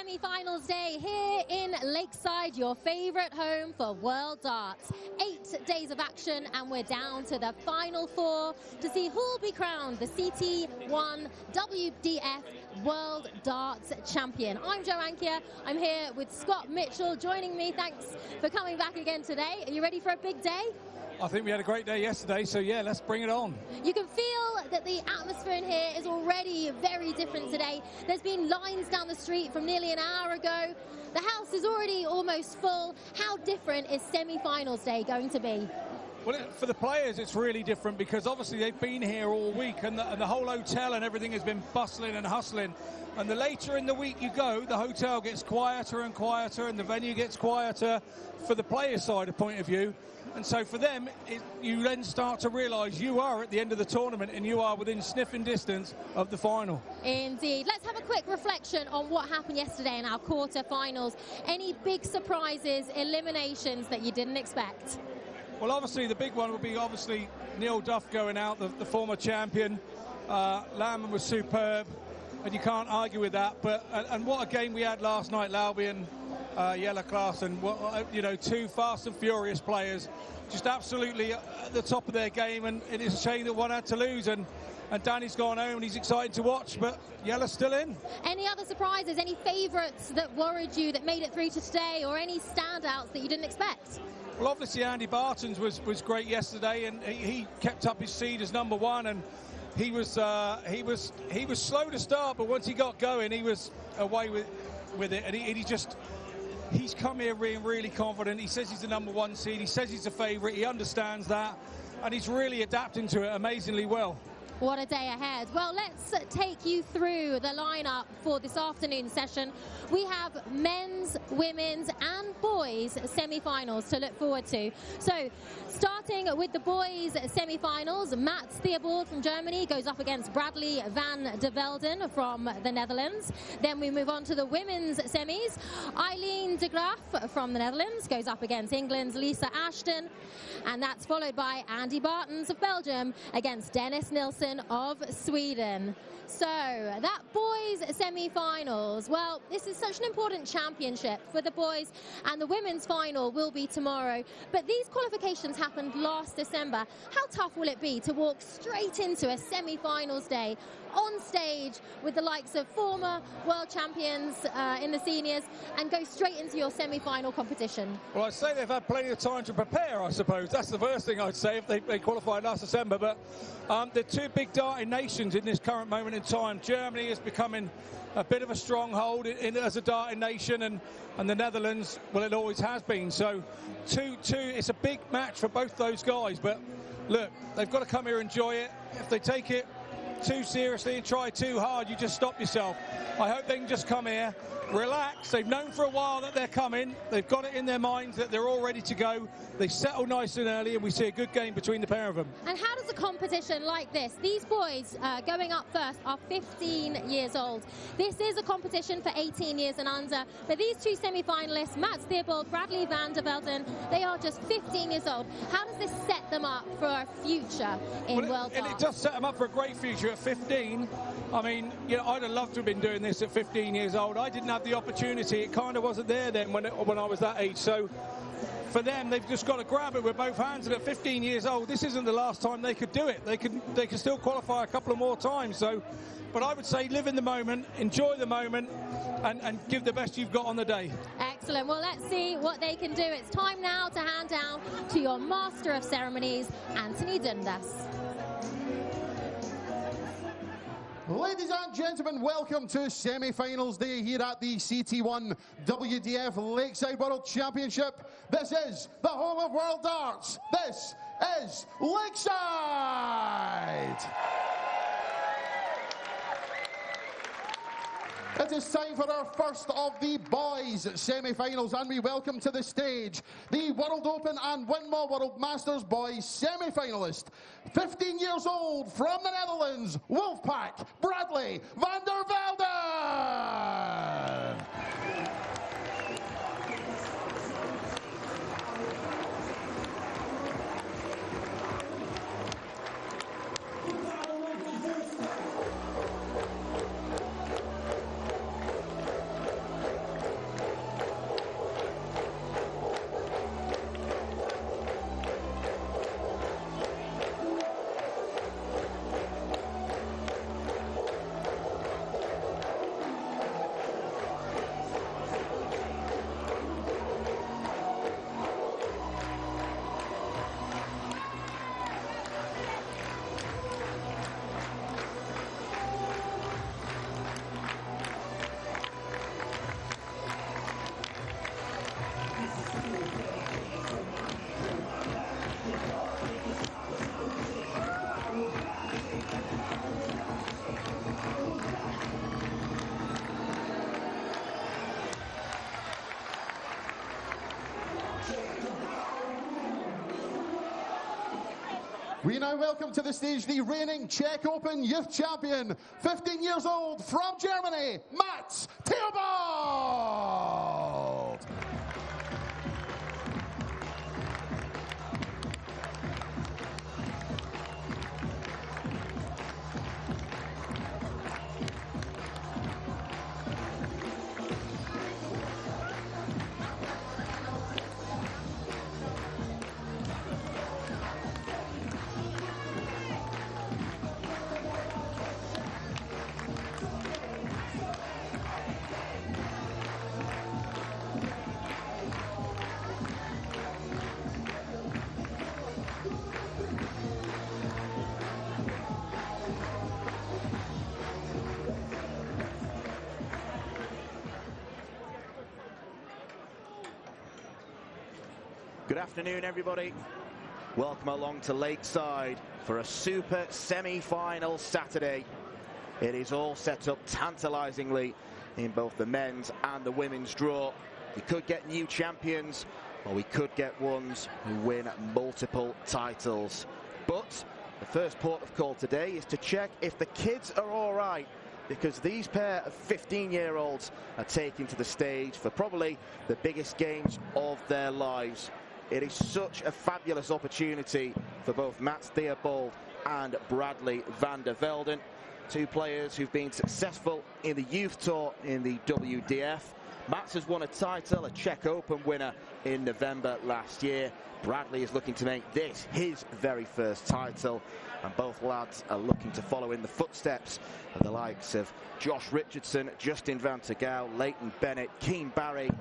Semi-finals day here in Lakeside, your favorite home for World Darts. 8 days of action and we're down to the final 4 to see who'll be crowned the CT1 WDF World Darts Champion. I'm Jo Ankia. I'm here with Scott Mitchell joining me. Thanks for coming back again today. Are you ready for a big day? I think we had a great day yesterday, so yeah, let's bring it on. You can feel that the atmosphere in here is already very different today. There's been lines down the street from nearly an hour ago. The house is already almost full. How different is semi-finals day going to be? Well, for the players, it's really different because obviously they've been here all week and the whole hotel and everything has been bustling and hustling. And the later in the week you go, the hotel gets quieter and quieter and the venue gets quieter for the players' side of point of view. And so for them, you then start to realise you are at the end of the tournament and you are within sniffing distance of the final. Indeed. Let's have a quick reflection on what happened yesterday in our quarter-finals. Any big surprises, eliminations that you didn't expect? Well, obviously, the big one would be obviously Neil Duff going out, the former champion. Lamb was superb, and you can't argue with that. But and what a game we had last night, Lauby and Jelle Klaassen. You know, two fast and furious players, just absolutely at the top of their game. And it is a shame that one had to lose. And Danny's gone home and he's excited to watch, but Jelle's still in. Any other surprises, any favourites that worried you that made it through to today, or any standouts that you didn't expect? Well, obviously Andy Barton's was great yesterday, and he kept up his seed as number one, and he was slow to start, but once he got going, he was away with it, and he's come here really confident. He says he's the number one seed. He says he's a favourite. He understands that, and he's really adapting to it amazingly well. What a day ahead. Well, let's take you through the lineup for this afternoon session. We have men's, women's and boys semi-finals to look forward to. So starting with the boys semi-finals, Mats Theobald from Germany goes up against Bradley van der Velden from the Netherlands. Then we move on to the women's semis. Eileen de Graaf from the Netherlands goes up against England's Lisa Ashton. And that's followed by Andy Bartons of Belgium against Dennis Nilsson of Sweden. So that boys semi-finals, well, this is such an important championship for the boys, and the women's final will be tomorrow. But these qualifications happened last December. How tough will it be to walk straight into a semi-finals day on stage with the likes of former world champions in the seniors and go straight into your semi-final competition? Well, I'd say they've had plenty of time to prepare, I suppose. That's the first thing I'd say if they qualified last December. But they're two big darting nations in this current moment in time. Germany is becoming a bit of a stronghold as a darting nation, and the Netherlands, well, it always has been. So it's a big match for both those guys. But look, they've got to come here and enjoy it. If they take it too seriously and try too hard, you just stop yourself. I hope they can just come here, relax. They've known for a while that they're coming. They've got it in their minds that they're all ready to go. They settle nice and early, and we see a good game between the pair of them. And how does a competition like this, these boys going up first are 15 years old. This is a competition for 18 years and under, but these two semi-finalists, Mats Theobald, Bradley van der Velden, they are just 15 years old. How does this set them up for a future in World Darts? And it does set them up for a great future at 15. I mean, you know, I'd have loved to have been doing this at 15 years old. I didn't have the opportunity. It kind of wasn't there then when I was that age. So for them, they've just got to grab it with both hands. And at 15 years old, this isn't the last time they could do it. They can still qualify a couple of more times. So, but I would say live in the moment, enjoy the moment, and give the best you've got on the day. Excellent. Well, let's see what they can do. It's time now to hand down to your Master of Ceremonies, Anthony Dundas. Ladies and gentlemen, welcome to semi-finals day here at the CT1 WDF Lakeside World Championship. This is the home of World Darts. This is Lakeside. It is time for our first of the boys semi-finals, and we welcome to the stage the World Open and Winmau World Masters boys semi-finalist, 15 years old from the Netherlands, Wolfpack, Bradley van der Velden. We now welcome to the stage the reigning Czech Open Youth Champion, 15 years old, from Germany, Mats Theobald. Good afternoon, everybody. Welcome along to Lakeside for a super semi-final Saturday. It is all set up tantalizingly in both the men's and the women's draw. We could get new champions, or we could get ones who win multiple titles. But the first port of call today is to check if the kids are all right, because these pair of 15-year-olds are taking to the stage for probably the biggest games of their lives. It is such a fabulous opportunity for both Mats Theobald and Bradley van der Velden, two players who've been successful in the youth tour in the WDF. Mats has won a title, a Czech Open winner in November last year. Bradley is looking to make this his very first title, and both lads are looking to follow in the footsteps of the likes of Josh Richardson, Justin Van Tergouw, Leighton Bennett, Keane Barry,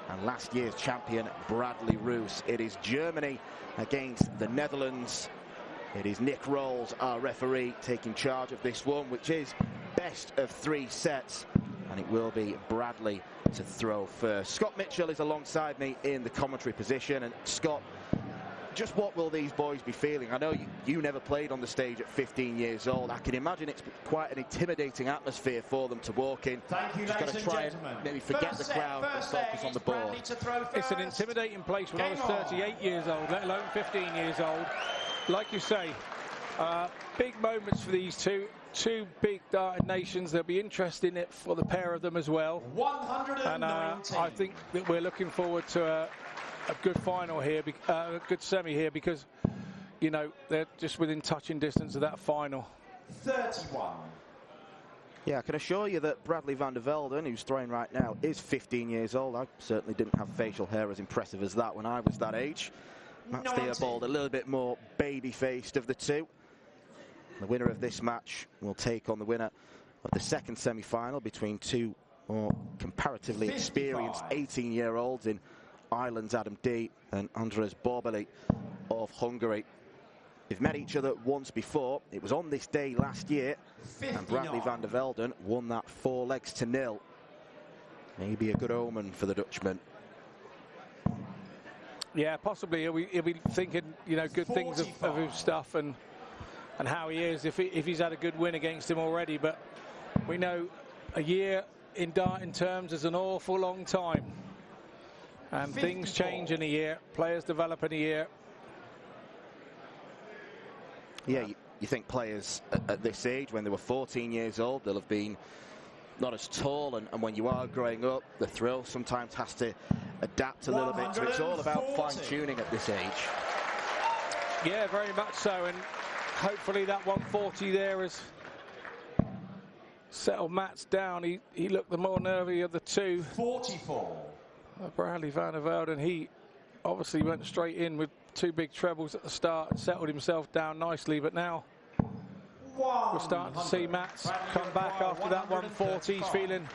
and last year's champion Bradley Roos. It is Germany against the Netherlands. It is Nick Rolls, our referee, taking charge of this one, which is best of 3 sets, and it will be Bradley to throw first. Scott Mitchell is alongside me in the commentary position. And Scott, just what will these boys be feeling? I know you never played on the stage at 15 years old. I can imagine it's quite an intimidating atmosphere for them to walk in. Thank you, just got to try and maybe forget the crowd and focus on the board. It's an intimidating place when I was 38 years old, let alone 15 years old. Like you say, big moments for these two big darting nations. There'll be interest in it for the pair of them as well. 119. And I think that we're looking forward to a good final here, a good semi here, because, you know, they're just within touching distance of that final. 31. Yeah, I can assure you that Bradley van der Velden, who's throwing right now, is 15 years old. I certainly didn't have facial hair as impressive as that when I was that age. Mats Theobald a little bit more baby-faced of the two. The winner of this match will take on the winner of the second semi-final between two more comparatively 55. experienced 18-year-olds in Ireland's Adam Dee and Andres Borbeli of Hungary. They've met each other once before. It was on this day last year, 59. and Bradley van der Velden won that 4-0. Maybe a good omen for the Dutchman. Yeah, possibly. He'll be thinking, you know, good 45. things of his stuff and how he is if he's had a good win against him already. But we know a year in darting terms is an awful long time. And 54. Things change in a year. Players develop in a year. Yeah, you think players at this age, when they were 14 years old, they'll have been not as tall, and when you are growing up, the throw sometimes has to adapt a little bit. So it's all about 140. fine-tuning at this age. Yeah, very much so. And hopefully that 140 there has settled Mats down. He looked the more nervy of the two. 44. Bradley van der Velden, he obviously went straight in with 2 big trebles at the start and settled himself down nicely, but now we're starting to see Mats come back after that 140. He's feeling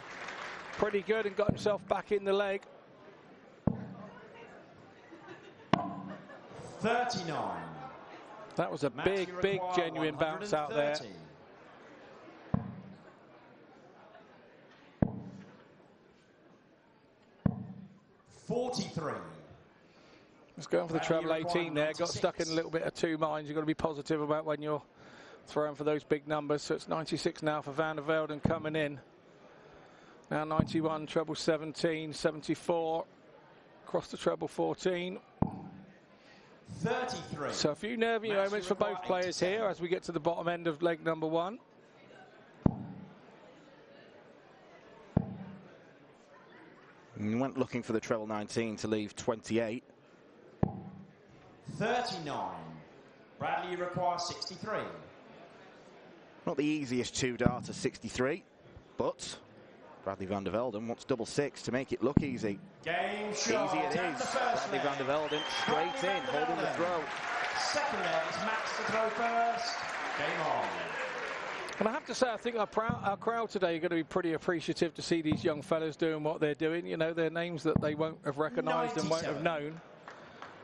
pretty good and got himself back in the leg. 39. That was a Mats, big, you big, require genuine bounce out there. 130. $43. Let's go for the Bradley treble 18 there. Got 96. stuck in a little bit of 2 minds. You've got to be positive about when you're throwing for those big numbers. So it's 96 now for van der Velden coming in. Now 91, treble 17, 74. Across the treble 14. 33. So a few nervy Match moments for both required players here 87. as we get to the bottom end of leg number 1. And went looking for the treble 19 to leave 28. 39. Bradley requires 63. Not the easiest 2-darter, 63, but Bradley van der Velden wants double 6 to make it look easy. Game shot. Easy it And is. the first Bradley van der Velden straight Bradley in, van der holding the Velden. throw. Second leg is Max to throw first. Game on. And I have to say, I think our crowd today are going to be pretty appreciative to see these young fellas doing what they're doing. You know, they're names that they won't have recognised and won't have 97.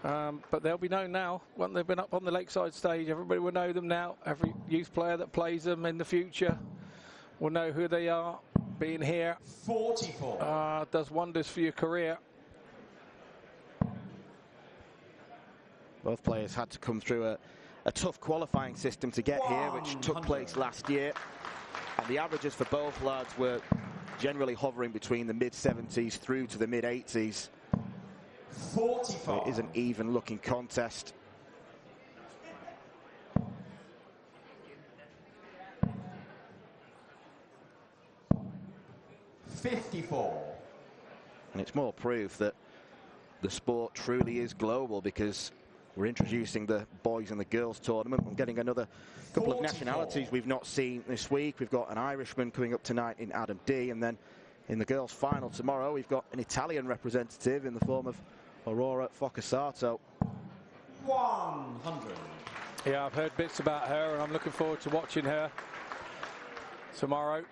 known. But they'll be known now. When they've been up on the Lakeside stage, everybody will know them now. Every youth player that plays them in the future will know who they are. Being here 44. does wonders for your career. Both players had to come through a tough qualifying system to get here, which took place last year. And the averages for both lads were generally hovering between the mid-70s through to the mid-80s. 45. It is an even-looking contest. $54. And it's more proof that the sport truly is global, because we're introducing the boys and the girls tournament. We're getting another couple of 44. nationalities we've not seen this week. We've got an Irishman coming up tonight in Adam D, and then in the girls' final tomorrow, we've got an Italian representative in the form of Aurora Focasato. 100. Yeah, I've heard bits about her, and I'm looking forward to watching her tomorrow.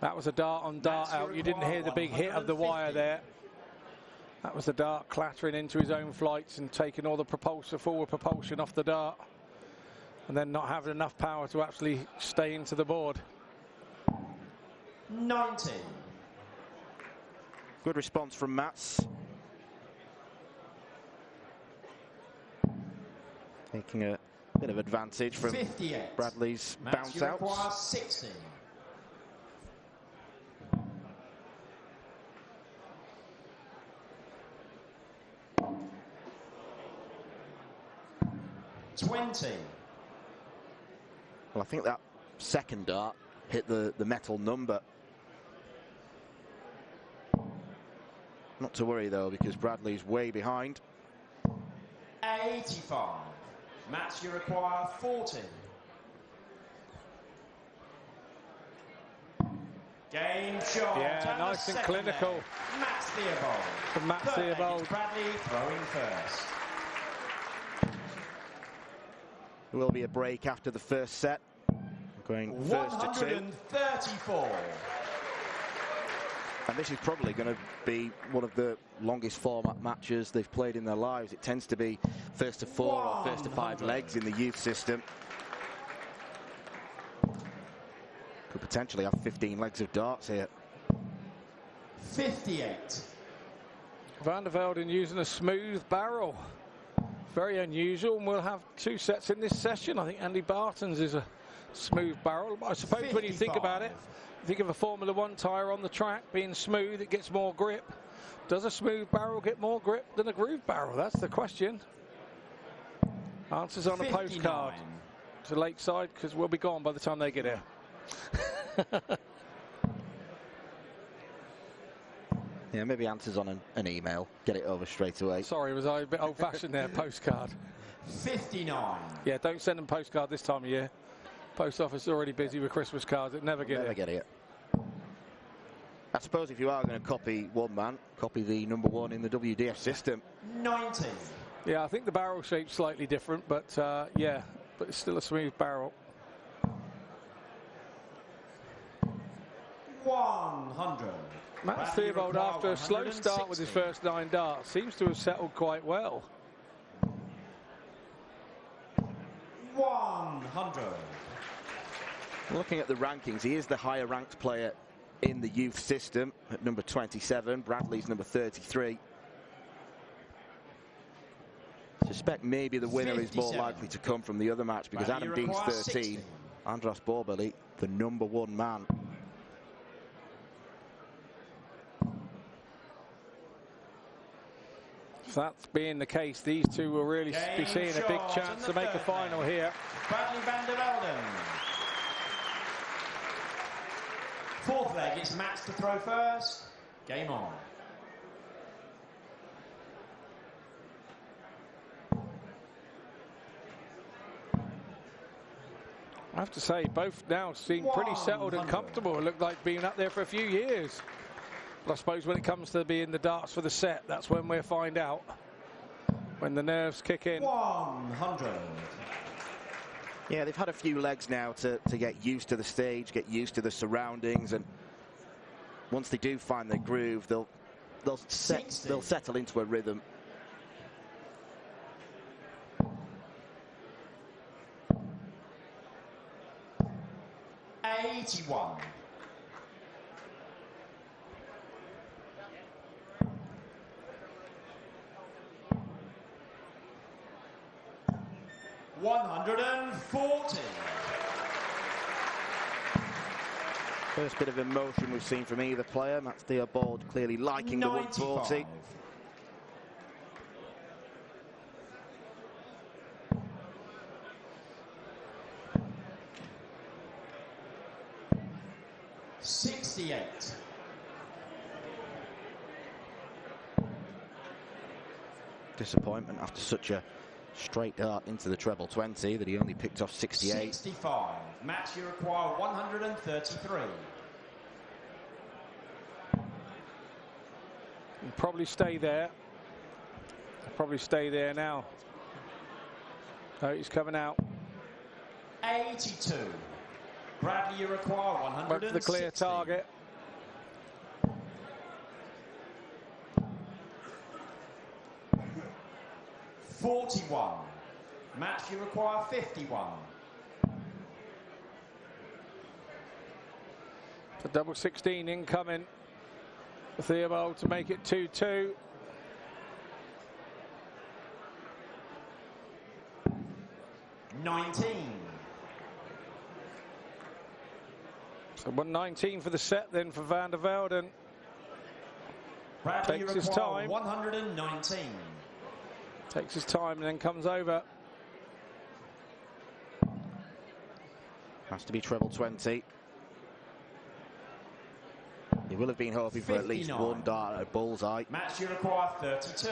That was a dart on dart That's out. You didn't hear the big hit of the wire 150. there. That was the dart clattering into his own flights and taking all the forward propulsion off the dart, and then not having enough power to actually stay into the board. 90. Good response from Mats. Taking a bit of advantage from 58. Bradley's Max, bounce you outs. require 60. $20. Well, I think that second dart hit the metal number. Not to worry, though, because Bradley's way behind. 85. Max, you require 40. Game shot. Yeah, And the nice and second clinical. leg. Max Theobald. From Max Third leg, Theobald. it's Bradley throwing first. There will be a break after the first set. Going first to 2. 134. And this is probably going to be one of the longest format matches they've played in their lives. It tends to be first to 4 or first to 5 legs in the youth system. Could potentially have 15 legs of darts here. 58. Van der Velden using a smooth barrel. Very unusual, and we'll have 2 sets in this session. I think Andy Barton's is a smooth barrel. But I suppose when you think about it, think of a Formula 1 tyre on the track being smooth, it gets more grip. Does a smooth barrel get more grip than a groove barrel? That's the question. Answers on a 59. postcard to Lakeside, because we'll be gone by the time they get here. Yeah, maybe answers on an email. Get it over straight away. Sorry, was I a bit old-fashioned there? Postcard. 59. Yeah, don't send them postcard this time of year. Post office is already busy with Christmas cards. It never Never get it. I suppose if you are going to copy one man, copy the number 1 in the WDF system. 90. Yeah, I think the barrel shape's slightly different, but yeah, but it's still a smooth barrel. 100. Matt Bradley Theobald, require after a slow start with his 160. first 9 darts, seems to have settled quite well. 100. Looking at the rankings, he is the higher ranked player in the youth system at number 27. Bradley's number 33. Suspect maybe the winner is more 57. likely to come from the other match, because Bradley Adam D's requires 13. 60. Andras Borbeli, the number 1 man. If that's being the case, these two will really be seeing a big chance to make a final here. Bradley van der Velden. Fourth leg, it's Mats to throw first. Game on. I have to say, both now seem pretty settled and comfortable. It looked like being up there for a few years. But I suppose when it comes to being the darts for the set, that's when we'll find out. When the nerves kick in. 100. Yeah, they've had a few legs now to get used to the stage, get used to the surroundings, and once they do find their groove, they'll settle into a rhythm. $81. $140. First bit of emotion we've seen from either player. Mats Theobald clearly liking 95. The 140. $68. Disappointment after such a straight dart into the treble 20 that he only picked off 68. 65. Match you require 133. He'll probably stay there. He'll probably stay there now. Oh, he's coming out. 82. Bradley, you require 160. Back to the clear target. $41. Match you require 51. The double 16 incoming for Theobald to make it 2-2. $19. So 119 for the set then for van der Velden. Bradley, Takes you his require time. 119. Takes his time and then comes over. Has to be treble 20. He will have been hoping for at least 59. one dart at a bullseye. Match you require 32.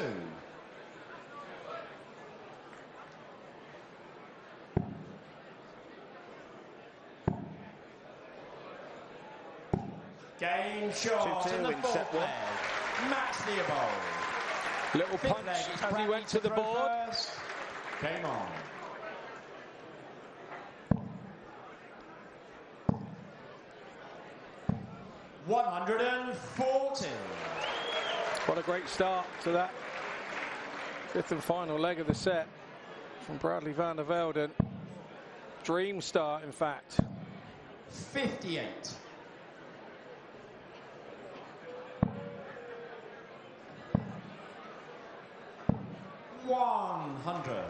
Game shot 2-2 in the in set fourth one. leg. Mats Theobald. Little Fifth punch leg, it's as he Bradley went to the throw board. first. Game on. $140. What a great start to that fifth and final leg of the set from Bradley van der Velden. Dream start, in fact. 58. $100.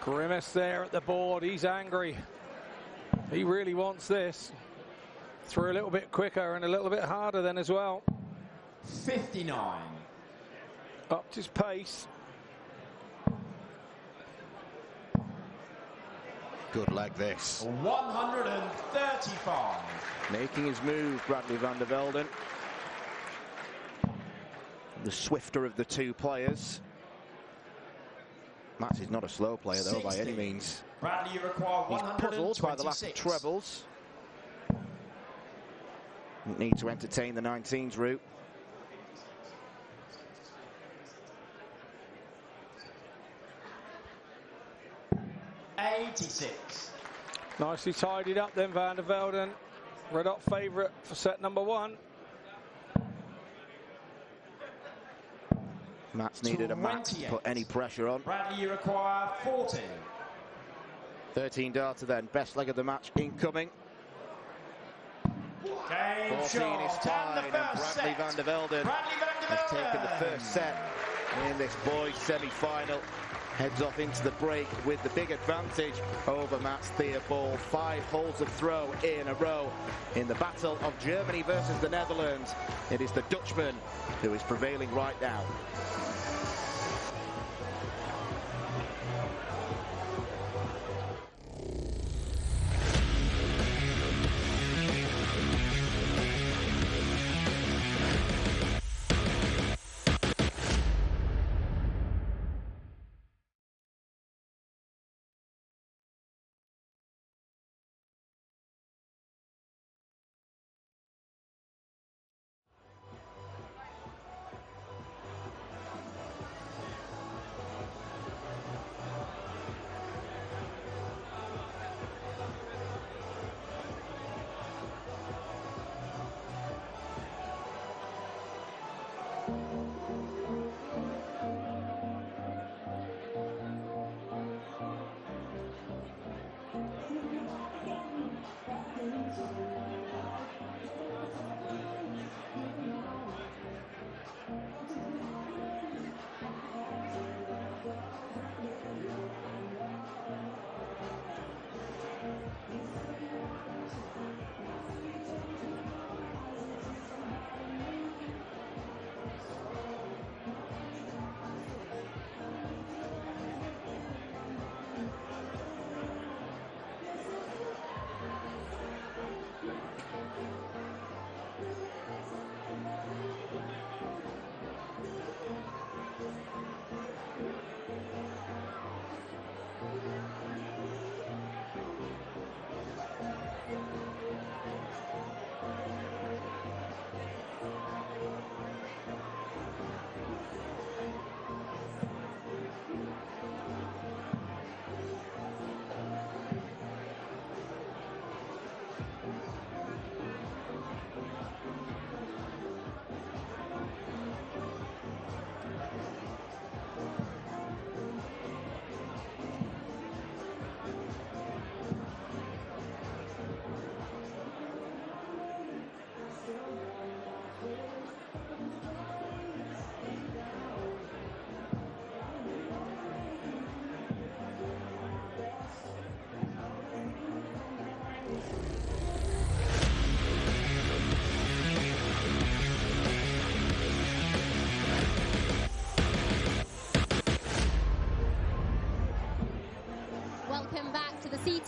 Grimace there at the board. He's angry. He really wants this. Threw a little bit quicker and a little bit harder then as well. 59. Upped his pace. Good leg this. 135. Making his move, Bradley van der Velden. The swifter of the two players. Mats is not a slow player though, 60. By any means. Bradley, you require 126. He's puzzled by the lack of trebles. Need to entertain the 19s route. $86. Nicely tidied up then, van der Velden. Red hot favourite for set number one. Mats needed a mat to put any pressure on. Bradley, you require 40. 13 darter then. Best leg of the match incoming. Game 14 shot. is tied, and Bradley van der Velden has taken the first set in this boys semi-final. Heads off into the break with the big advantage over Mats Theobald. 5 holes of throw in a row in the battle of Germany versus the Netherlands. It is the Dutchman who is prevailing right now.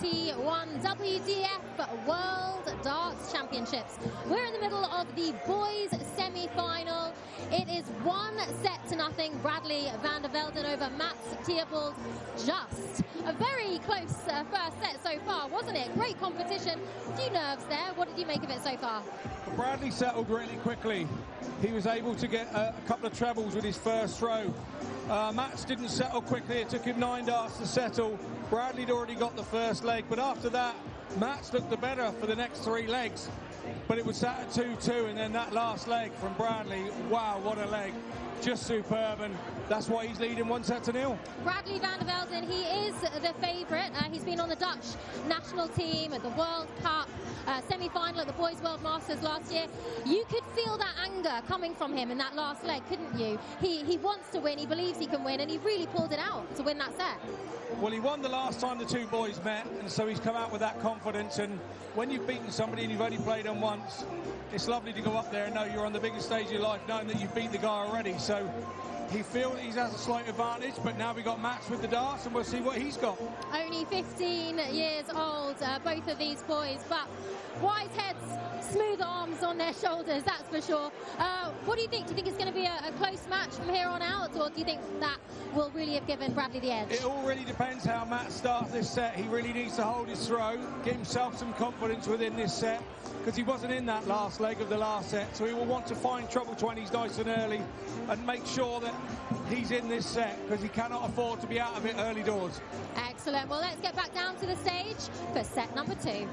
2021 WDF World Darts Championships. We're in the middle of the boys semi-final. It is 1-0. Bradley van der Velden over Mats Theobald. Just a very close first set so far, wasn't it? Great competition. A few nerves there. What did you make of it so far? Bradley settled really quickly. He was able to get a couple of trebles with his first throw. Mats didn't settle quickly. It took him 9 darts to settle. Bradley'd already got the first leg, but after that, Mats looked the better for the next 3 legs. But it was sat at 2-2, and then that last leg from Bradley, wow, what a leg. Just superb, and that's why he's leading 1-0. Bradley van der Velden, he is the favourite. He's been on the Dutch national team at the World Cup semi-final at the Boys World Masters last year. You could feel that anger coming from him in that last leg, couldn't you? He wants to win, he believes he can win, and he really pulled it out to win that set. Well, he won the last time the two boys met, and so he's come out with that confidence. And when you've beaten somebody and you've only played them once, it's lovely to go up there and know you're on the biggest stage of your life, knowing that you've beat the guy already. So he feels he has a slight advantage, but now we've got Mats with the darts, and we'll see what he's got. Only 15 years old, both of these boys, but wise heads, smooth arms on their shoulders, that's for sure. What do you think? Do you think it's going to be a close match from here on out, or do you think that will really have given Bradley the edge? It all really depends how Matt starts this set. He really needs to hold his throw, get himself some confidence within this set, because he wasn't in that last leg of the last set, so he will want to find treble 20s nice and early and make sure that he's in this set, because he cannot afford to be out of it early doors. Excellent. Well, let's get back down to the stage for set number 2.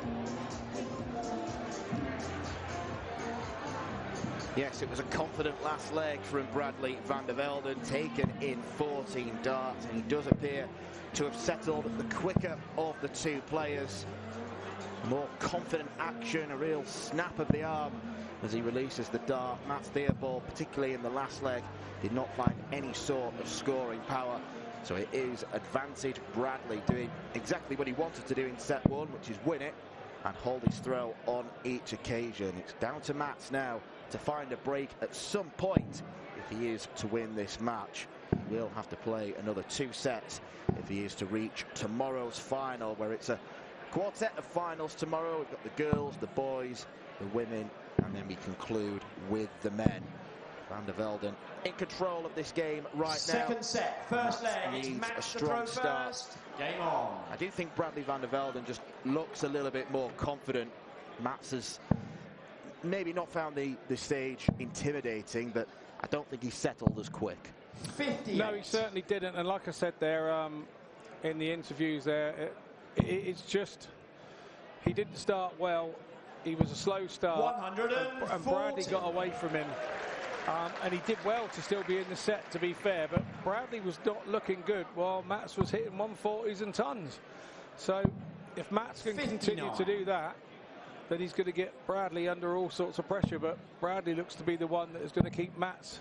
Yes, it was a confident last leg from Bradley van der Velden, taken in 14 darts, and he does appear to have settled the quicker of the two players. More confident action, a real snap of the arm as he releases the dart. Mats Theobald, particularly in the last leg, did not find any sort of scoring power. So it is advantage Bradley doing exactly what he wanted to do in set 1, which is win it and hold his throw on each occasion. It's down to Mats now to find a break at some point if he is to win this match. He will have to play another 2 sets if he is to reach tomorrow's final, where it's a quartet of finals tomorrow. We've got the girls, the boys, the women, and then we conclude with the men. Van der Velden in control of this game right now. Second set, first leg, it's Mats to throw first. Game on. I do think Bradley van der Velden just looks a little bit more confident. Mats has maybe not found the stage intimidating, but I don't think he's settled as quick. 58. No, he certainly didn't, and like I said there in the interviews there, it's just he didn't start well. He was a slow start, 140. and Bradley got away from him. And he did well to still be in the set, to be fair, but Bradley was not looking good while Mats was hitting 140s and tons. So if Mats can 59. continue to do that, then he's going to get Bradley under all sorts of pressure. But Bradley looks to be the one that is going to keep Mats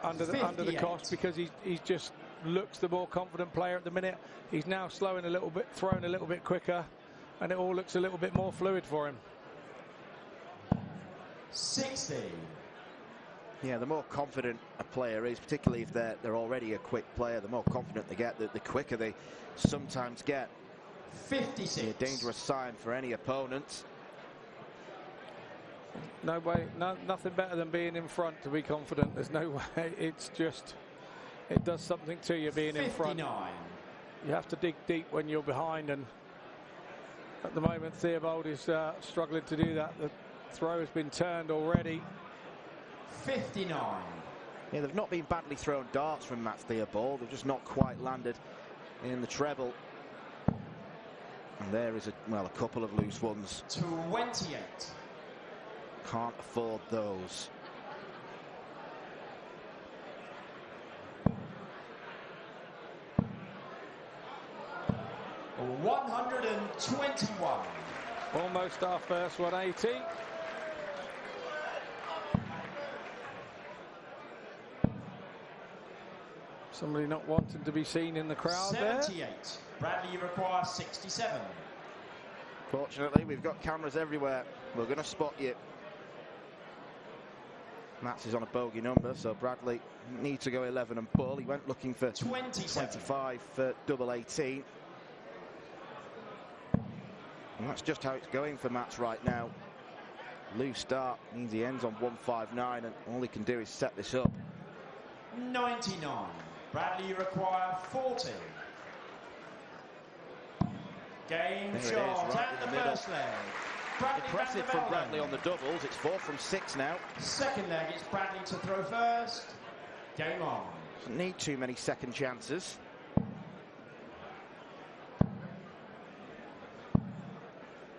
under the cost, because he just looks the more confident player at the minute. He's now slowing a little bit, throwing a little bit quicker, and it all looks a little bit more fluid for him. 60. Yeah, the more confident a player is, particularly if they're already a quick player, the more confident they get, the quicker they sometimes get. 56. A dangerous sign for any opponent. No way, nothing better than being in front to be confident. There's no way. It's just, it does something to you being 59. in front. You have to dig deep when you're behind, and at the moment Theobald is struggling to do that. The throw has been turned already. 59. Yeah, they've not been badly thrown darts from Mats Theobald. They've just not quite landed in the treble. And there is a couple of loose ones. 28. Can't afford those. $121. Almost our first 180. Somebody not wanting to be seen in the crowd 78. there. Bradley, you require 67. Fortunately, we've got cameras everywhere. We're going to spot you. Mats is on a bogey number, so Bradley needs to go 11 and bull. He went looking for 27. 25 for double 18. And that's just how it's going for Mats right now. Loose start means he ends on 159, and all he can do is set this up. 99. Bradley, you require 40. Game There it is, shot right and in the the middle. first leg. Bradley Impressive from Bradley on the doubles. It's 4 from 6 now. Second leg, it's Bradley to throw first. Game on. Doesn't need too many second chances.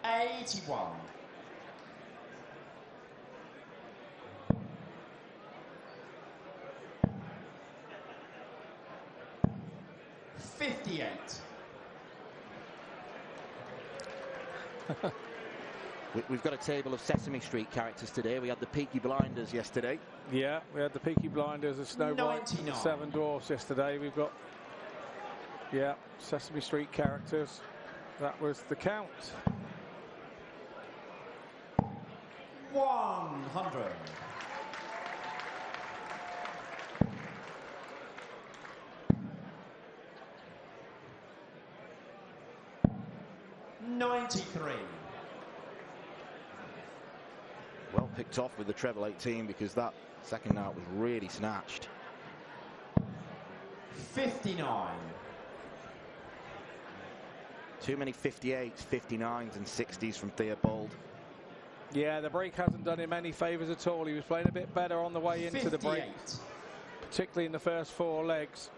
$81. $58. We've got a table of Sesame Street characters today. We had the Peaky Blinders yesterday. Yeah, we had the Peaky Blinders, the Snow White, and the 99. Seven Dwarfs yesterday. We've got, yeah, Sesame Street characters. That was the count. 100. $93. Well picked off with the treble 18 because that second note was really snatched. 59. Too many 58s, 59s and 60s from Theobald. Yeah, the break hasn't done him any favours at all. He was playing a bit better on the way into the break, 58. particularly in the first 4 legs.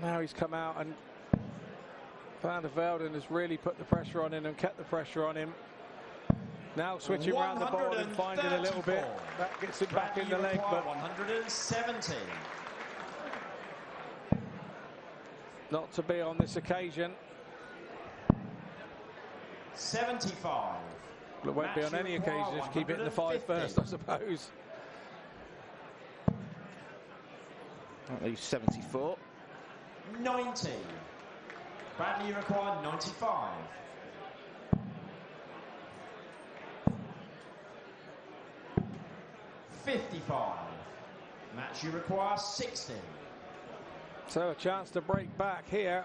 Now he's come out, and Van der Velden has really put the pressure on him and kept the pressure on him. Now switching around the board and finding a little bit. That gets him back in the leg, but 170. not to be on this occasion. 75. Well, it won't be on any occasion if you keep hitting the 5 first, I suppose. At least 74. 90. Bradley, you require 95. $55. Match, you require 60. So a chance to break back here,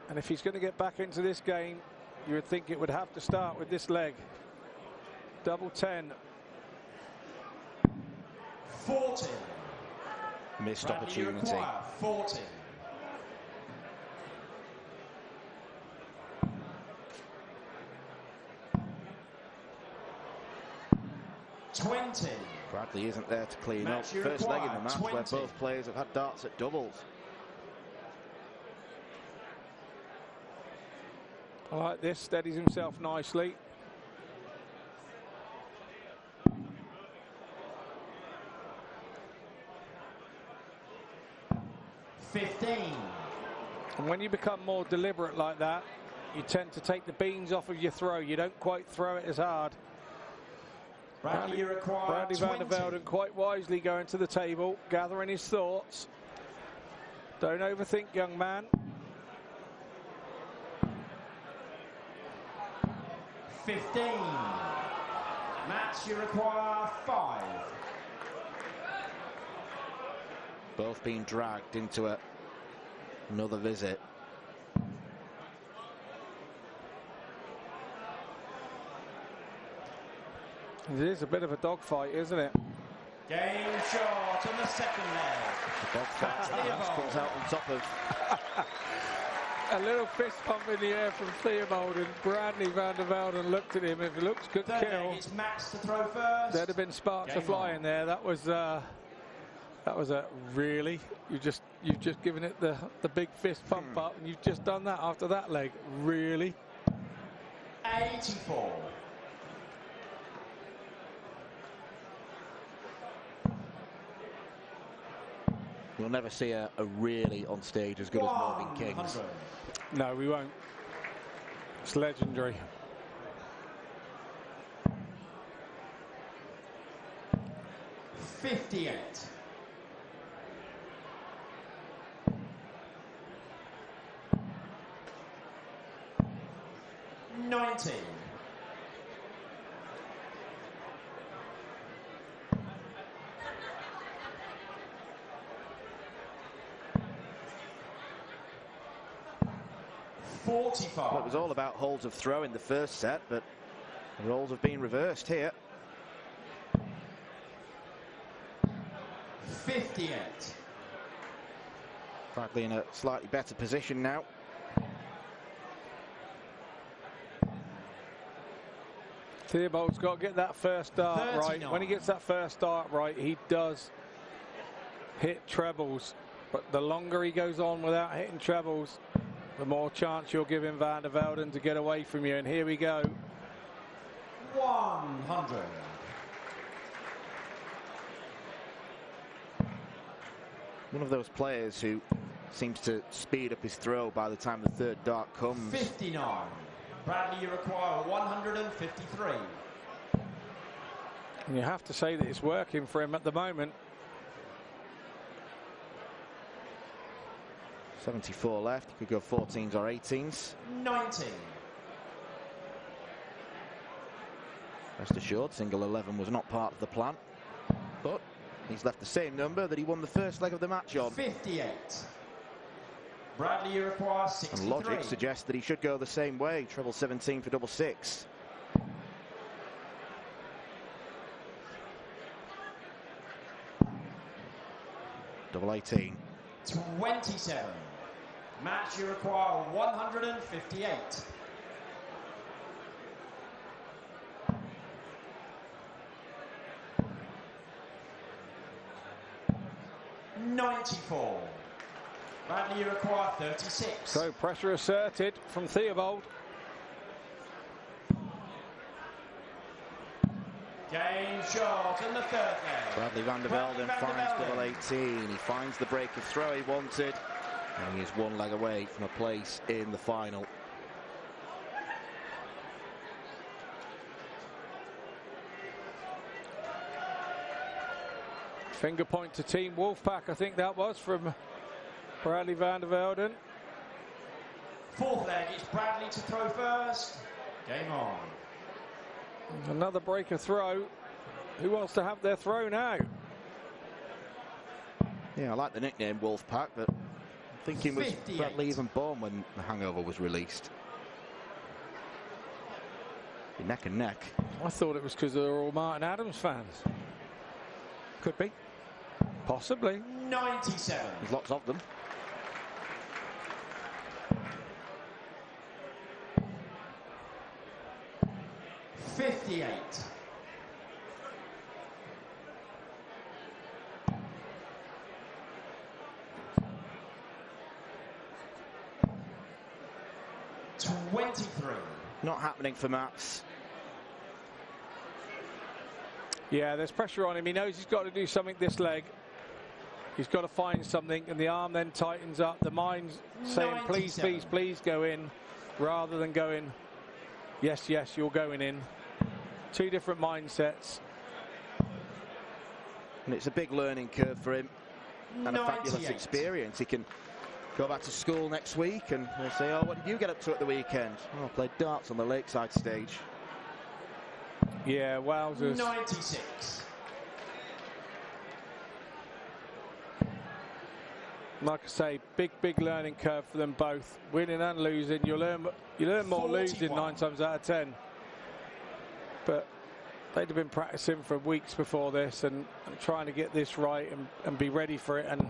and if he's going to get back into this game, you would think it would have to start with this leg. Double 10. 40. Missed Bradley, you opportunity. require 40. $20. Bradley isn't there to clean Match up. you First leg in require, the match 20. where both players have had darts at doubles. I like this, steadies himself nicely. $15. And when you become more deliberate like that, you tend to take the beans off of your throw. You don't quite throw it as hard. Bradley, you require Bradley 20. Van der Velden quite wisely going to the table, gathering his thoughts. Don't overthink, young man. 15. Match, you require 5. Both being dragged into another visit. It is a bit of a dogfight, isn't it? Game shot on the second leg. The dogfight comes out on top of. A little fist pump in the air from Theobald, and Bradley Van der Velden looked at him. If it looks good Third kill, leg, it's Max to throw first. there'd have been sparks Game of flying on. there. That was a really. You've just given it the big fist pump up, and you've just done that after that leg. Really. 84. You'll never see a really on stage as good as Morgan King's. 100. No, we won't. It's legendary. $58. $90. 45. Well, it was all about holds of throw in the first set, but the roles have been reversed here. 58. Bradley in a slightly better position now. Theobald's got to get that first dart 39. right. When he gets that first dart right, he does hit trebles. But the longer he goes on without hitting trebles, the more chance you're giving Van der Velden to get away from you. And here we go. 100. One of those players who seems to speed up his throw by the time the third dart comes. 59. Bradley, you require 153. And you have to say that it's working for him at the moment. 74 left. He could go 14s or 18s. 19. Rest assured, single 11 was not part of the plan. But he's left the same number that he won the first leg of the match on. 58. Bradley, you require 63. And logic suggests that he should go the same way. Treble 17 for double 6. Double 18. 27. Match, you require 158. $94. Bradley, you require 36. So pressure asserted from Theobald. Game short in the third leg. Bradley Van der Velden finds double 18. He finds the break of throw he wanted. And he is one leg away from a place in the final. Finger point to Team Wolfpack, I think that was, from Bradley Van der Velden. Fourth leg, it's Bradley to throw first. Game on. Another breaker throw. Who wants to have their throw now? Yeah, I like the nickname Wolfpack, but I'm thinking was 58. Bradley even born when The Hangover was released? Be neck and neck. I thought it was because they were all Martin Adams fans. Could be. Possibly. 97. There's lots of them. $58. $23. Not happening for Mats. Yeah, there's pressure on him. He knows he's got to do something this leg. He's got to find something, and the arm then tightens up. The mind's saying, please, 97. please, please go in, rather than going, yes, yes, you're going in. Two different mindsets. And it's a big learning curve for him. And a fabulous 98. experience. He can go back to school next week and they'll say, oh, what did you get up to at the weekend? Oh, I played darts on the Lakeside stage. Yeah, wowzers. 96. Like I say, big learning curve for them both. Winning and losing. You learn more 41. losing 9 times out of 10. But they'd have been practicing for weeks before this and trying to get this right and be ready for it. And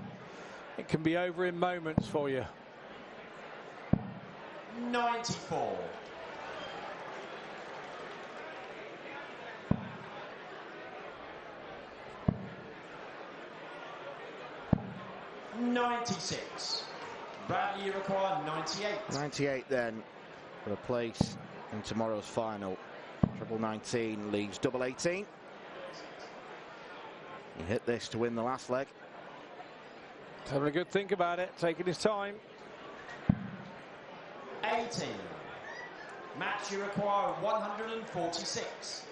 it can be over in moments for you. 94. $96. Bradley, you require 98. 98 then for a place in tomorrow's final. Treble 19 leaves double 18. He hit this to win the last leg. He's having a good think about it, taking his time. 18. Match, you require 146.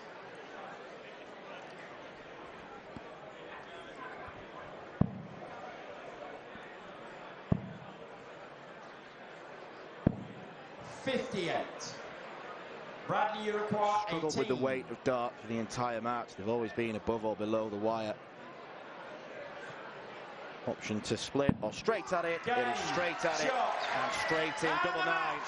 $58. Bradley, you require 18. Struggled with the weight of dart for the entire match. They've always been above or below the wire. Option to split or straight at it. It is straight at it and straight in, double nine.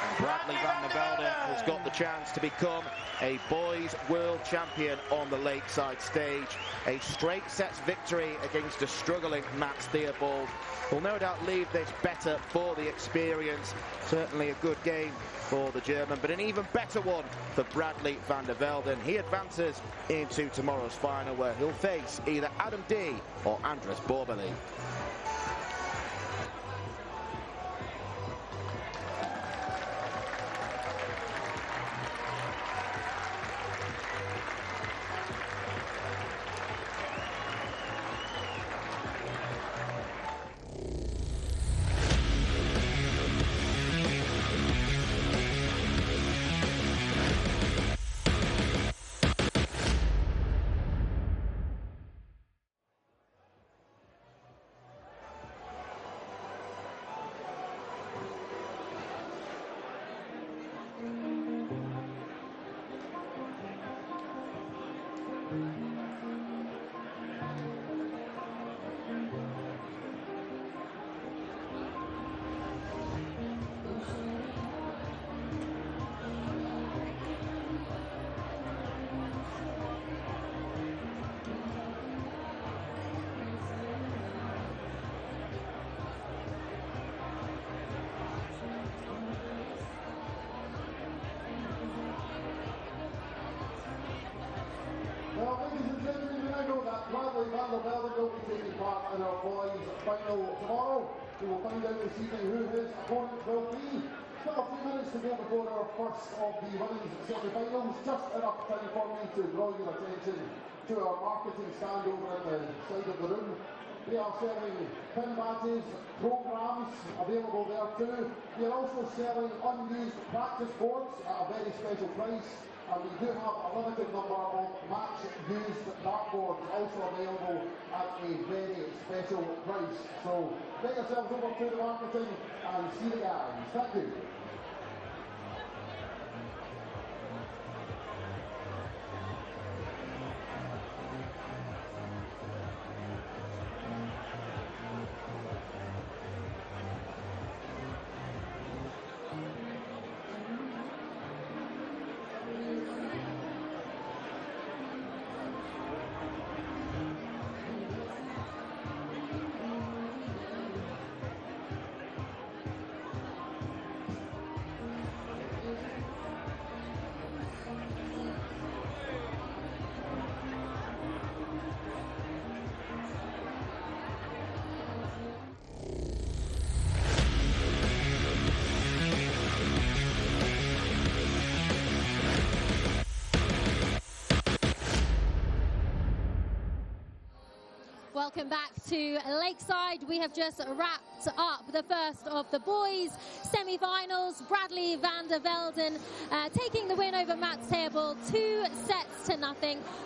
And Bradley van der Velden has got the chance to become a boys world champion on the Lakeside stage. A straight sets victory against a struggling Mats Theobald will no doubt leave this better for the experience. Certainly a good game for the German, but an even better one for Bradley van der Velden. He advances into tomorrow's final, where he'll face either Adam D or Andres Borbeli. Well, ladies and gentlemen, you know that Bradley van der Velden will be taking part in our boys' final tomorrow. We will find out this evening who his opponent will be. Still a few minutes to go before our first of the women's semi-finals. Just enough time for me to draw your attention to our marketing stand over at the side of the room. They are selling pin badges, programmes available there too. We are also selling unused practice boards at a very special price. And we do have a limited number of match-used dartboards also available at a very special price. So get yourselves over to the marketing and see the guys. Thank you. Welcome back to Lakeside. We have just wrapped up the first of the boys' semi-finals. Bradley van der Velden taking the win over Mats Theobald, 2-0.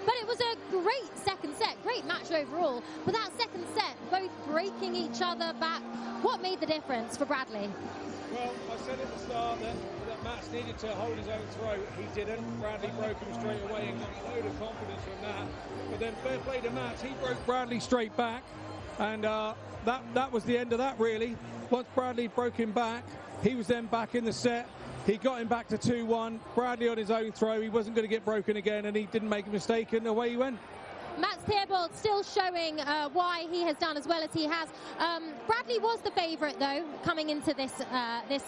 But it was a great second set, great match overall. But that second set, both breaking each other back. What made the difference for Bradley? Well, I said at the start that Mats needed to hold his own throat. He didn't. Bradley broke him straight away and got a load of confidence from that. But then fair play to Mats. He broke Bradley straight back. And that was the end of that, really. Once Bradley broke him back, he was then back in the set. He got him back to 2-1. Bradley on his own throw. He wasn't going to get broken again, and he didn't make a mistake, and away he went. Mats Theobald still showing why he has done as well as he has. Bradley was the favourite, though, coming into this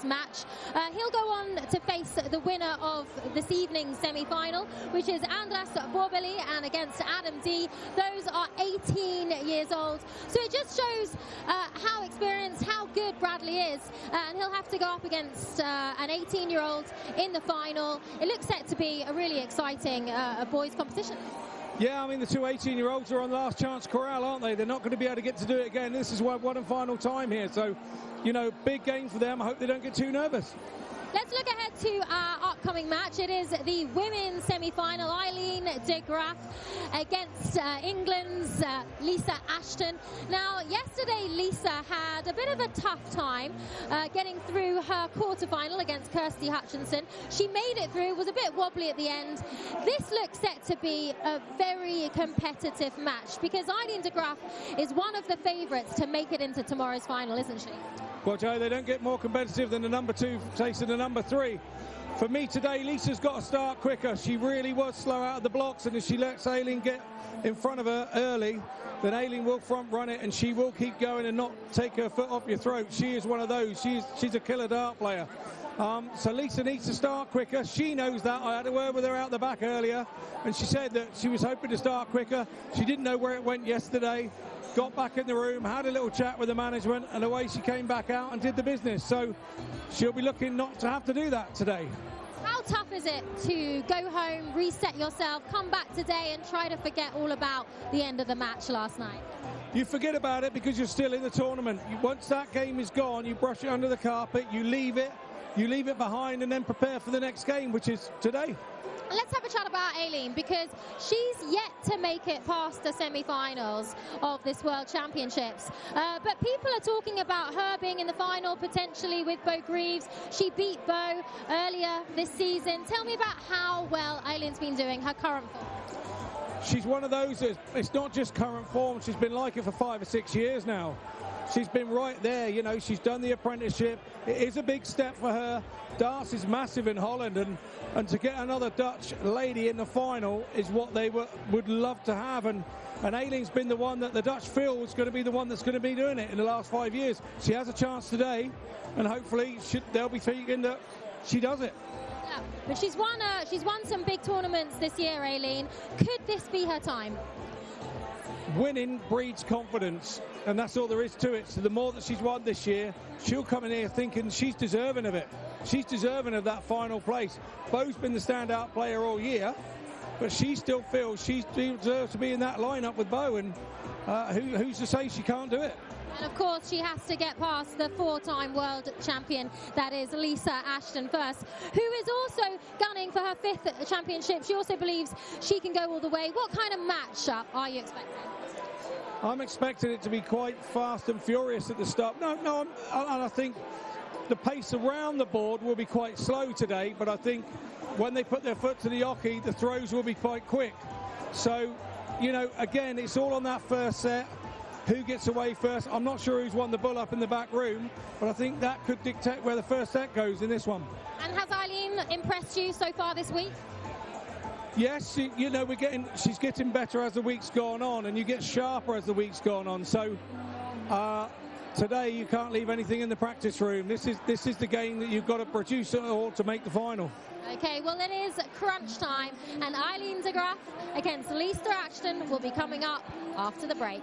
match. He'll go on to face the winner of this evening's semi-final, which is Andres Borbeli, and against Adam D. Those are 18 years old. So it just shows how experienced, how good Bradley is. And he'll have to go up against an 18-year-old in the final. It looks set to be a really exciting boys' competition. Yeah, I mean, the two 18-year-olds are on last chance corral, aren't they? They're not going to be able to get to do it again. This is one and final time here. So, you know, big game for them. I hope they don't get too nervous. Let's look ahead to our upcoming match. It is the women's semi-final. Eileen de Graaf against England's Lisa Ashton. Now, yesterday Lisa had a bit of a tough time getting through her quarter-final against Kirsty Hutchinson. She made it through, was a bit wobbly at the end. This looks set to be a very competitive match because Eileen de Graaf is one of the favourites to make it into tomorrow's final, isn't she? Well, Joe, they don't get more competitive than the number 2 facing the number 3. For me today, Lisa's got to start quicker. She really was slow out of the blocks, and if she lets Aileen get in front of her early, then Aileen will front run it, and she will keep going and not take her foot off your throat. She is one of those. She's a killer dart player. So Lisa needs to start quicker. She knows that. I had a word with her out the back earlier, and she said that she was hoping to start quicker. She didn't know where it went yesterday. Got back in the room, had a little chat with the management, and away she came back out and did the business. So she'll be looking not to have to do that today. How tough is it to go home, reset yourself, come back today and try to forget all about the end of the match last night? You forget about it because you're still in the tournament. Once that game is gone, you brush it under the carpet, you leave it behind, and then prepare for the next game, which is today. Let's have a chat about Aileen because she's yet to make it past the semi-finals of this World Championships. But people are talking about her being in the final potentially with Bo Greaves. She beat Bo earlier this season. Tell me about how well Aileen's been doing, her current form. She's one of those that it's not just current form. She's been like it for 5 or 6 years now. She's been right there, you know, she's done the apprenticeship. It is a big step for her. Darts is massive in Holland, and to get another Dutch lady in the final is what they would love to have. And Aileen's been the one that the Dutch feel is going to be the one that's going to be doing it in the last 5 years. She has a chance today, and hopefully they'll be thinking that she does it. Yeah, but she's won some big tournaments this year, Aileen. Could this be her time? Winning breeds confidence, and that's all there is to it. So the more that she's won this year, she'll come in here thinking she's deserving of it. She's deserving of that final place. Bo's been the standout player all year, but she still feels she deserves to be in that lineup with Bo, and who's to say she can't do it? And of course, she has to get past the 4-time world champion, that is Lisa Ashton first, who is also gunning for her 5th championship. She also believes she can go all the way. What kind of matchup are you expecting? I'm expecting it to be quite fast and furious at the start. And I think the pace around the board will be quite slow today, but I think when they put their foot to the oche, the throws will be quite quick. So, you know, again, it's all on that first set. Who gets away first? I'm not sure who's won the bull up in the back room, but I think that could dictate where the first set goes in this one. And has Aileen impressed you so far this week? Yes, you know, she's getting better as the week's gone on, and you get sharper as the week's gone on. So today you can't leave anything in the practice room. This is the game that you've got to produce it all to make the final. Okay, well it is crunch time, and Eileen de Graaf against Lisa Ashton will be coming up after the break.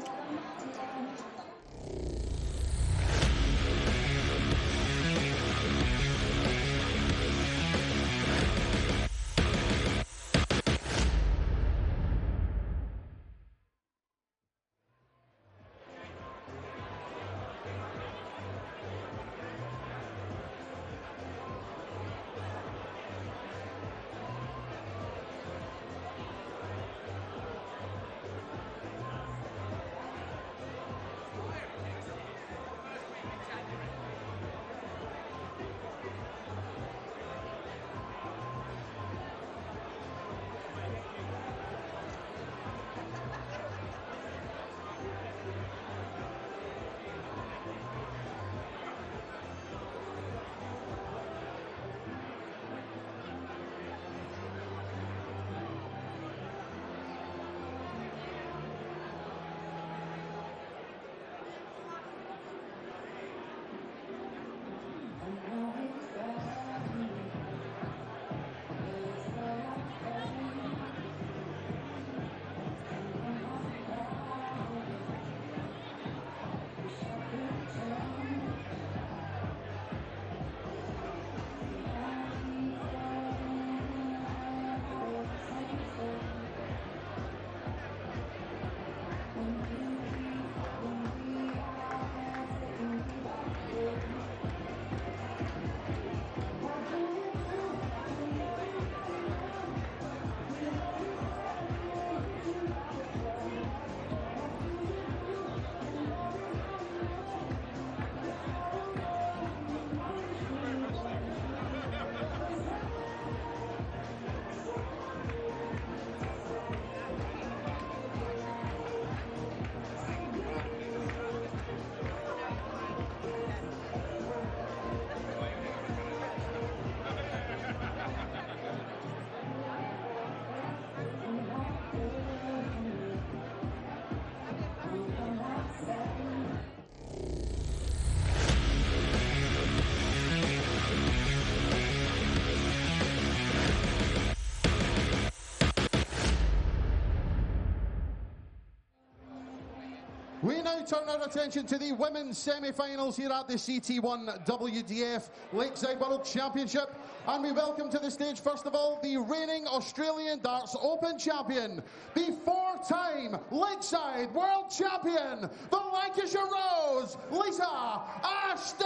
We now turn our attention to the women's semi-finals here at the CT1 WDF Lakeside World Championship, and we welcome to the stage first of all the reigning Australian Darts Open champion, the four-time Lakeside World Champion, the Lancashire Rose, Lisa Ashton.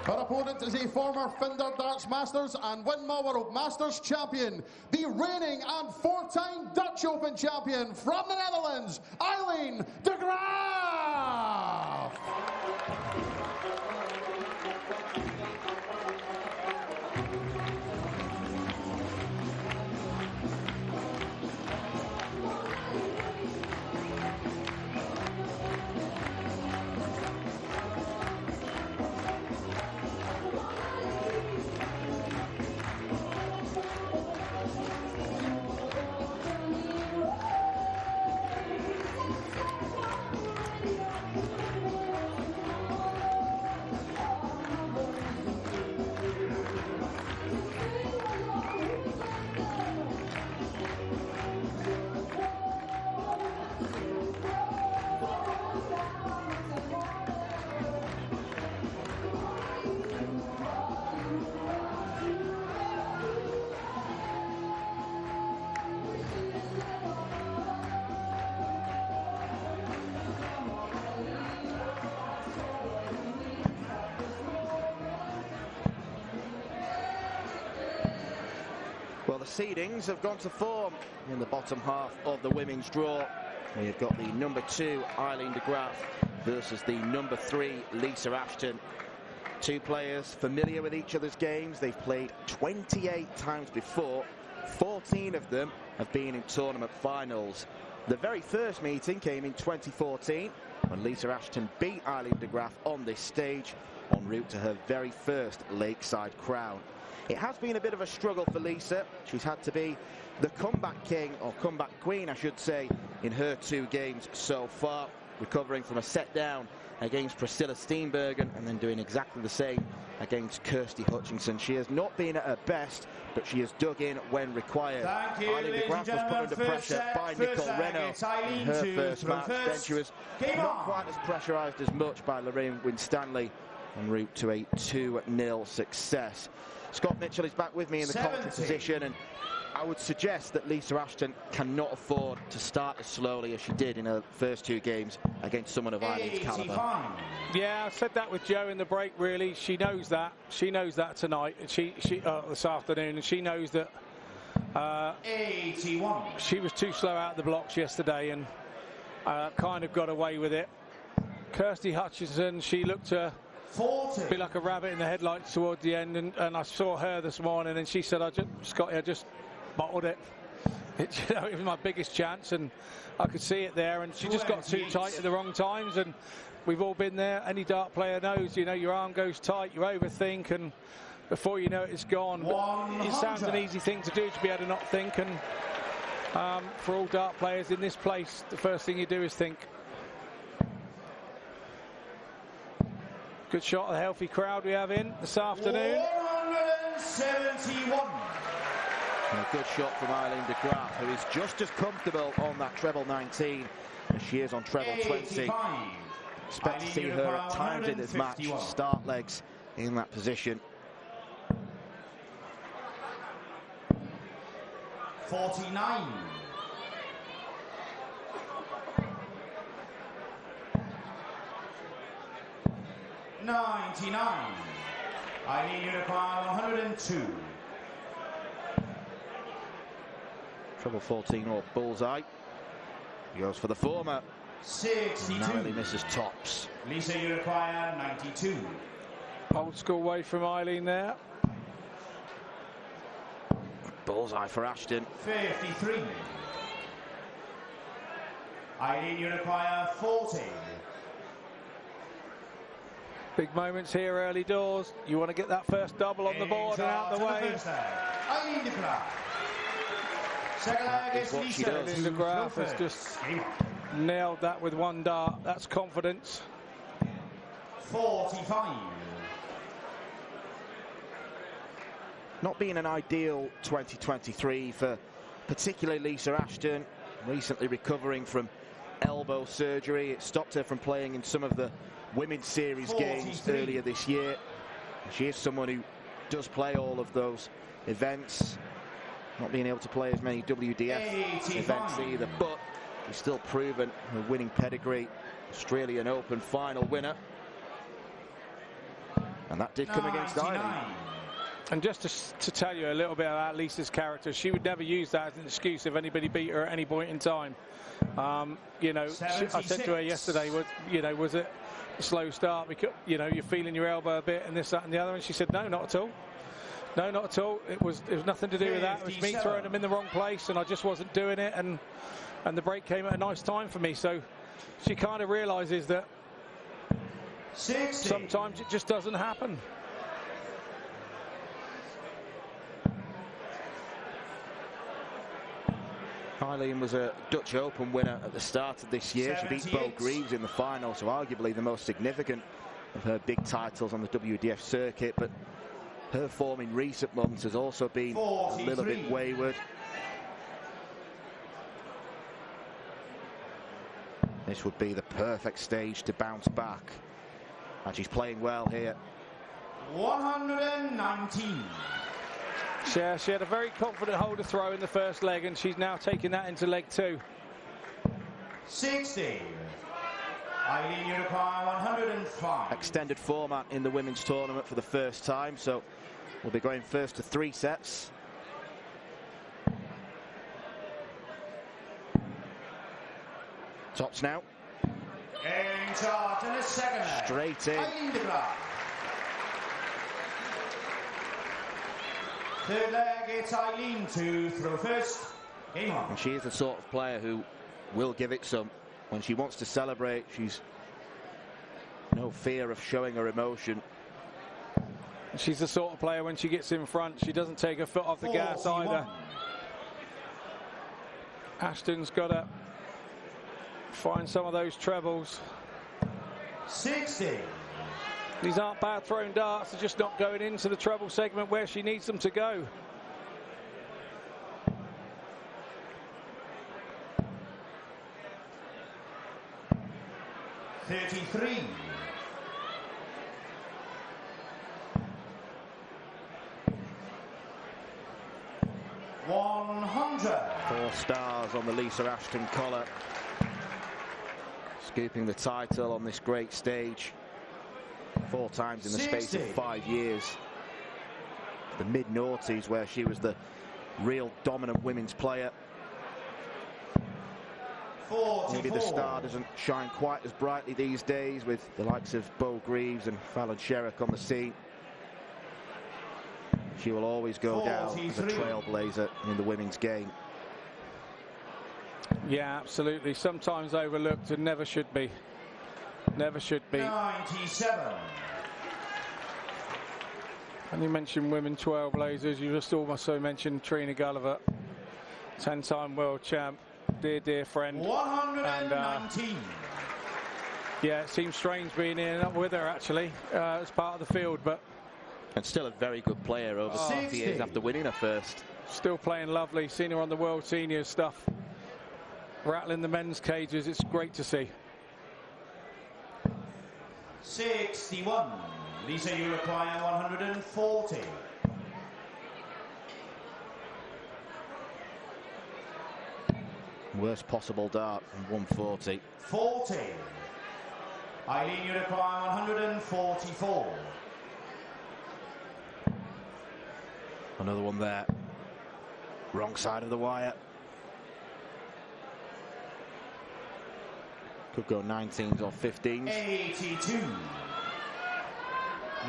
Her opponent is a former Finder Darts Masters and Winmore World Masters champion, the reigning and four-time Dutch Open champion from the Netherlands, Eileen de Graaf. Well, the seedings have gone to form in the bottom half of the women's draw. We've got the number 2, Eileen de Graaf, versus the number 3, Lisa Ashton. Two players familiar with each other's games. They've played 28 times before. 14 of them have been in tournament finals. The very first meeting came in 2014 when Lisa Ashton beat Eileen de Graaf on this stage en route to her very first Lakeside crown. It has been a bit of a struggle for Lisa. She's had to be the comeback king, or comeback queen I should say, in her 2 games so far, recovering from a set down against Priscilla Steenbergen and then doing exactly the same against Kirsty Hutchinson. She has not been at her best, but she has dug in when required. Eileen de Graaf was put under pressure by Nicole Renault in her first match. Then she was not quite as pressurised as much by Lorraine Winstanley en route to a 2-0 success. Scott Mitchell is back with me in the commentary position, and I would suggest that Lisa Ashton cannot afford to start as slowly as she did in her first 2 games against someone of Eileen's calibre. Yeah, I said that with Jo in the break, really. She knows that. She knows that tonight, and this afternoon, and she knows that 81. She was too slow out of the blocks yesterday and kind of got away with it. Kirsty Hutchinson, she looked to 40. be like a rabbit in the headlights towards the end, and I saw her this morning, and she said, Scotty, I just bottled it. It was my biggest chance, and I could see it there, and she just got too tight at the wrong times, and we've all been there. Any dart player knows, your arm goes tight, you overthink, and before you know it, it's gone. But it sounds an easy thing to do, to be able to not think, and for all dart players in this place, the first thing you do is think. Good shot of the healthy crowd we have in this afternoon. 171. And a good shot from Eileen de Graaf, who is just as comfortable on that treble 19 as she is on treble 20. Expect to see her at times in this match start legs in that position. 49. $99. Eileen Unicorn 102. Treble 14 or bullseye. He goes for the former. 62. Narrowly misses tops. Lisa, you require 92. Old school way from Eileen there. Bullseye for Ashton. 53. Eileen, you require 40. Big moments here early doors. You want to get that first double on the board and out the way. Eileen de Graaf. Second leg is what she Lisa. does. Eileen de Graaf has just nailed that with one dart. That's confidence. 45. Not being an ideal 2023 for particularly Lisa Ashton, recently recovering from elbow surgery. It stopped her from playing in some of the Women's Series games earlier this year. She is someone who does play all of those events, not being able to play as many WDF events either, but she's still proven her winning pedigree. Australian Open final winner, and that did come against Eileen. And just to tell you a little bit about Lisa's character, she would never use that as an excuse if anybody beat her at any point in time. You know, I said to her yesterday, was it a slow start because, you know, you're feeling your elbow a bit and this, that and the other? And she said, no, not at all. No, not at all. It was nothing to do with that. It was me throwing them in the wrong place and I just wasn't doing it. And the break came at a nice time for me. So she kind of realizes that 60. sometimes it just doesn't happen. Eileen was a Dutch Open winner at the start of this year. She beat Bo Greaves in the final, so arguably the most significant of her big titles on the WDF circuit. But her form in recent months has also been a little bit wayward. This would be the perfect stage to bounce back. And she's playing well here. 119. Yeah, she had a very confident holder throw in the first leg, and she's now taking that into leg two. 60. Eileen, you require 105. Extended format in the women's tournament for the first time, so we'll be going first to 3 sets. Tops now. In charge in the second leg. Straight in. Eileen de Graaf. Third leg, it's Eileen to throw first. Game on. And she is the sort of player who will give it some. When she wants to celebrate, she's no fear of showing her emotion. She's the sort of player when she gets in front, she doesn't take her foot off the gas either. Ashton's got to find some of those trebles. 60. These aren't bad thrown darts, they're just not going into the treble segment where she needs them to go. $33. $100. 4 stars on the Lisa Ashton collar. Scooping the title on this great stage 4 times in the space of 5 years. The mid-noughties where she was the real dominant women's player. 44. Maybe the star doesn't shine quite as brightly these days with the likes of Bo Greaves and Fallon Sherrock on the scene. She will always go down as a trailblazer in the women's game. Yeah, absolutely. Sometimes overlooked and never should be. Never should be. 97. And you mentioned women trailblazers, you just also mentioned Trina Gulliver, 10-time world champ, dear friend. 119. Yeah, it seems strange being in up with her actually as part of the field, but And still a very good player over 6 years after winning her first. Still playing lovely. Seen her on the World Seniors stuff. Rattling the men's cages. It's great to see. 61. Lisa, you require 140. Worst possible dart from 140. 40. Eileen, you require 144. Another one there. Wrong side of the wire. Could go 19s or 15s. 82.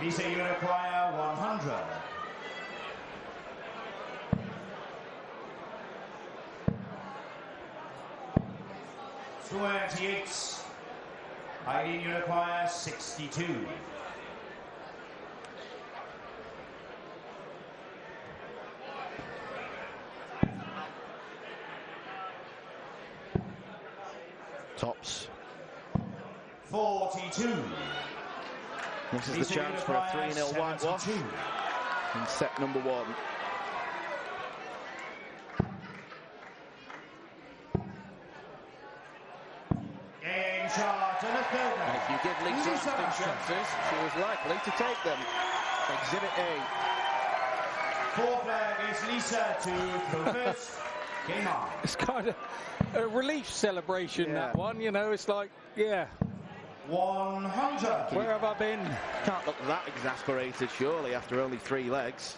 Lisa, you require 100. $28. Eileen, you require 62. Tops. 42. This is the chance for a 3-0 whitewash in set number 1. Game shot and a field goal. And if you give Lisa Ashton chances, she was likely to take them. Exhibit A. 4 flag is Lisa to throw first. Game on. It's kind of a relief celebration, that one. You know, it's like, yeah. 100. Where have I been? Can't look that exasperated, surely, after only 3 legs.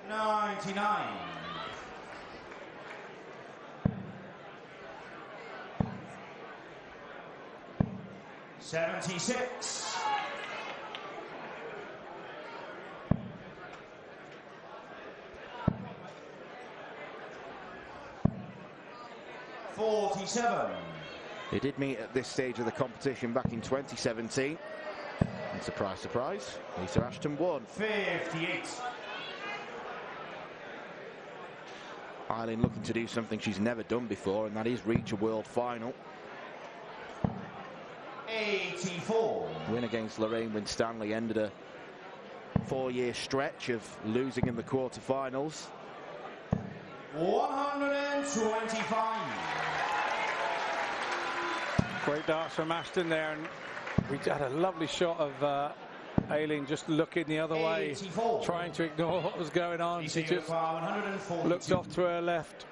$99. $76. $47. They did meet at this stage of the competition back in 2017. And surprise, surprise, Lisa Ashton won. 58. Eileen looking to do something she's never done before, and that is reach a world final. 84. Win against Lorraine Winstanley ended a 4-year stretch of losing in the quarterfinals. 125. Great darts from Ashton there, and we had a lovely shot of Aileen just looking the other way, 84. trying to ignore what was going on. She just looked off to her left.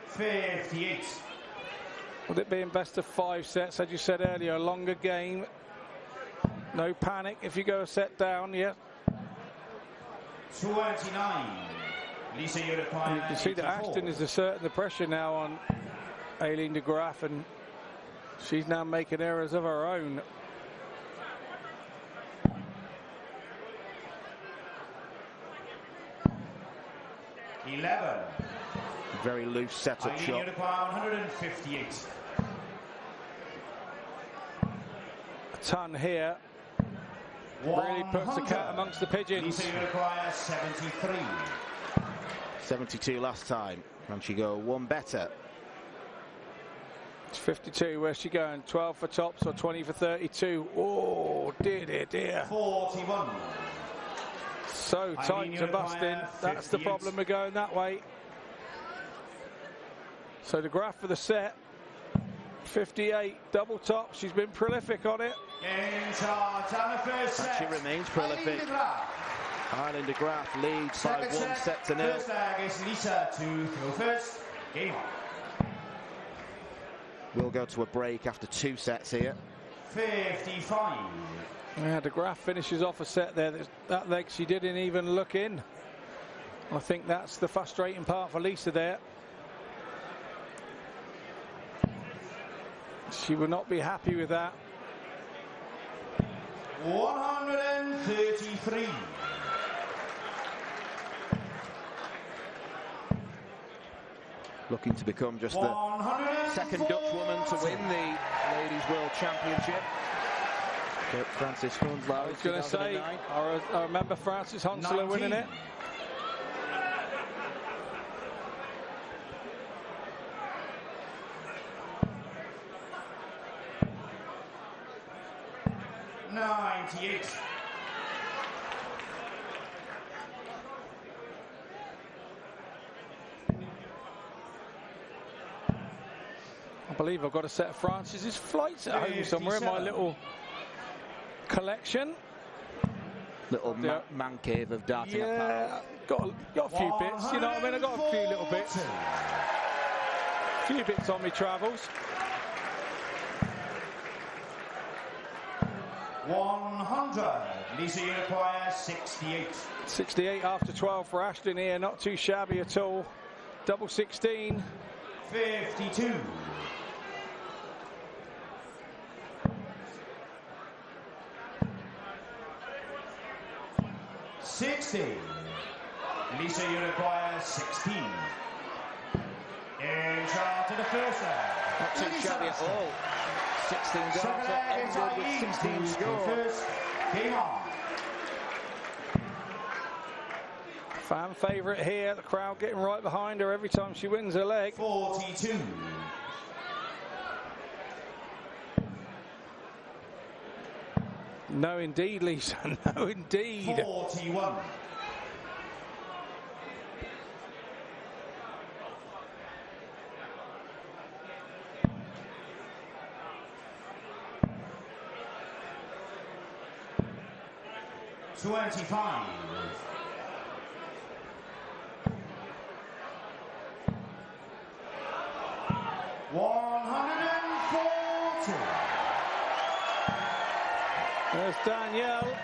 58. With it being best of 5 sets, as you said earlier, a longer game. No panic if you go a set down, yeah. 29. Lisa, you require And you can see that 84. Ashton is asserting the pressure now on Aileen de Graaf, and she's now making errors of her own. Very loose setup Eileen, shot. you require 158. A ton here. Really puts the cat 100. amongst the pigeons. Lisa, you require 73. 72 last time. Can she go one better? It's 52. Where's she going? 12 for tops or 20 for 32? Oh, dear. 41. So tight to busting. That's the problem. We're going that way. So the Graaf for the set. 58 double top. She's been prolific on it. Game shot and a first set. She remains prolific. Eileen de Graaf leads by 1 set to 0. First leg is Lisa to throw first. Game on. We'll go to a break after 2 sets here. 55. Yeah, de Graaf finishes off a set there. That leg she didn't even look in. I think that's the frustrating part for Lisa there. She will not be happy with that. 133. Looking to become just the second Dutch woman to win the Ladies World Championship. Frances Hunslau. I was going to say, I remember Frances Hunslau winning it. I believe I've got a set of Frances's flights at home somewhere in my little collection. Little man cave of darting apparel. Yeah, got a few bits, you know what I mean? I got a few little bits. A few bits on me travels. 100. Lisa Uniquire, 68. 68 after 12 for Ashton here, not too shabby at all. Double 16. 52. 60. Lisa Uniquire, 16. In charge to the first leg. Not too shabby at all. 16 darts ended with 16 score. Game on. Fan favourite here, the crowd getting right behind her every time she wins her leg. 42. No indeed, Lisa, no indeed. 41. 25. 140. There's Danielle.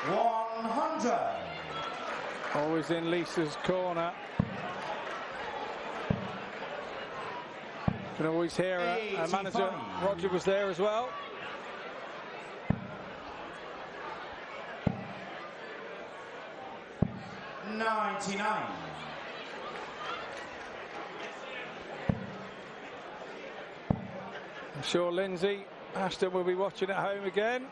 100. Always in Lisa's corner. Can always hear her. Her manager, Roger, was there as well. 99. I'm sure Lindsay Ashton will be watching at home again.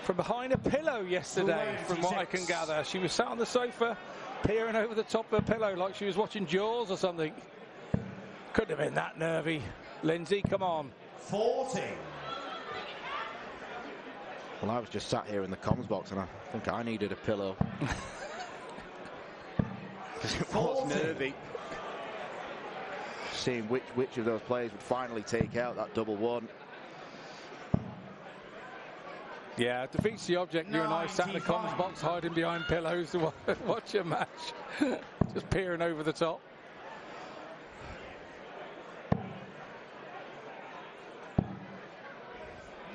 From behind a pillow yesterday, from what I can gather. She was sat on the sofa, peering over the top of her pillow like she was watching Jaws or something. Couldn't have been that nervy. Lindsay, come on. 40. Well, I was just sat here in the comms box and I think I needed a pillow. Because it was nervy. Seeing which of those players would finally take out that double one. Yeah, it defeats the object. You and I sat in the comms box hiding behind pillows to watch a match. Just peering over the top.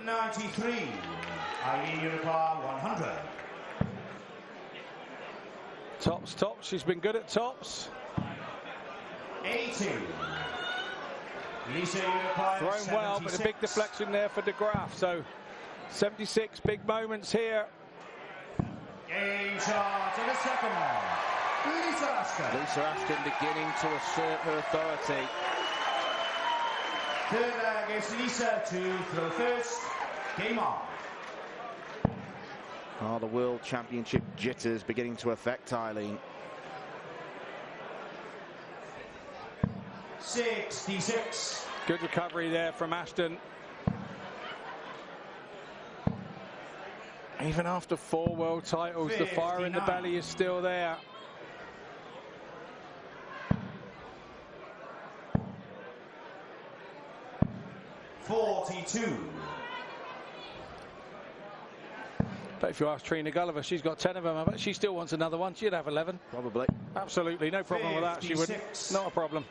$93. Eileen Uniquire, 100. Tops. She's been good at tops. 80. Lisa Uniquire, Thrown 76. well, but a big deflection there for De Graaf. So 76 big moments here. In charge of the second one, Lisa Ashton. Lisa Ashton beginning to assert her authority. Third leg is Lisa to throw first. Game on. Oh, the World Championship jitters beginning to affect Eileen. 66. Good recovery there from Ashton. Even after 4 world titles, 59. The fire in the belly is still there. 42. But if you ask Trina Gulliver, she's got 10 of them. I bet she still wants another one. She'd have 11. Probably. Absolutely, no problem 56. with that. She wouldn't. Not a problem.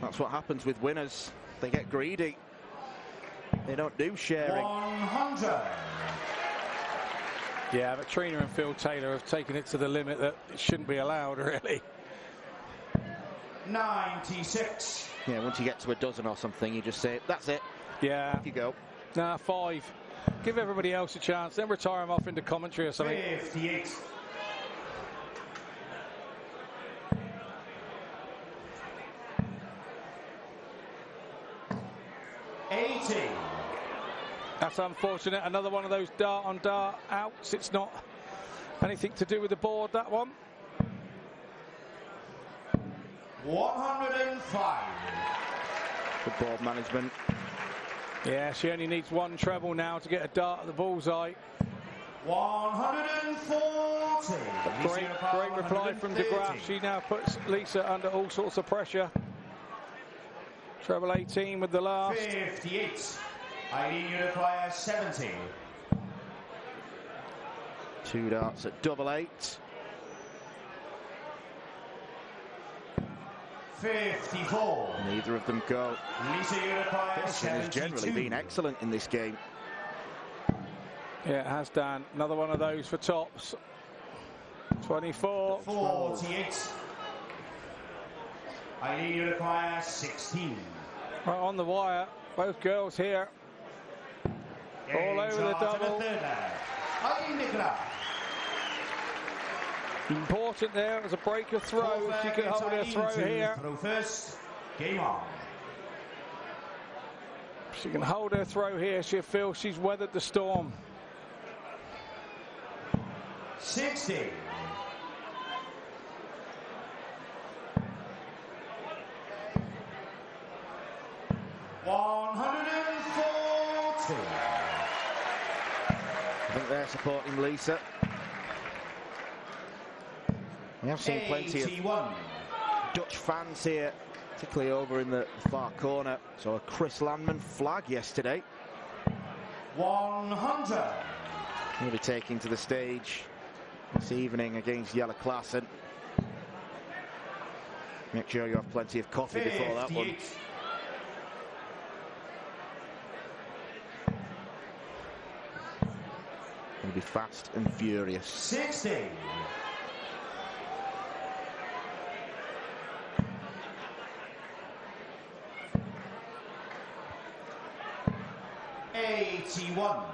That's what happens with winners. They get greedy. They don't do sharing. 100. Yeah, but Trina and Phil Taylor have taken it to the limit that it shouldn't be allowed, really. 96. Yeah, once you get to a dozen or something, you just say, that's it. Yeah. Off you go. Nah, 5. Give everybody else a chance, then retire them off into commentary or something. 58. 80. That's unfortunate. Another one of those dart on dart outs. It's not anything to do with the board, that one. 105. Good board management. Yeah, she only needs 1 treble now to get a dart at the bullseye. 140. Great reply from De Graaf. She now puts Lisa under all sorts of pressure. Treble 18 with the last. 58. Eileen Uniquire, 70. 2 darts at double 8. 54. Neither of them go. Lisa, you require Finishing has generally 72. been excellent in this game. Yeah, it has done. Another one of those for tops. 24. 48. Eileen, you require 16. Right on the wire. Both girls here. All over the double. Eileen McGrath. Important there as a breaker throw. If she can hold her throw here. Throw first. Game on. If she can hold her throw here, she'll feel she's weathered the storm. 60. I think they're supporting Lisa. We have seen plenty of Dutch fans here, particularly over in the far corner. So a Chris Landman flag yesterday. 100. He'll be taking to the stage this evening against Jelle Klaassen. Make sure you have plenty of coffee before that one. It'll be fast and furious. 60. 81.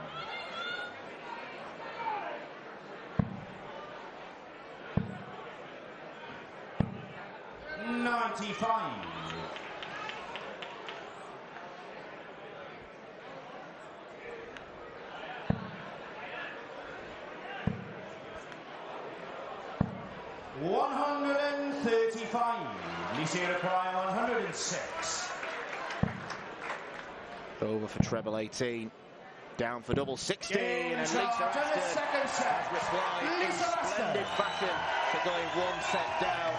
95. 135. Lisa require 106. Over for treble 18. Down for double 16. And Lisa Ashton has replied in splendid fashion to going one set down.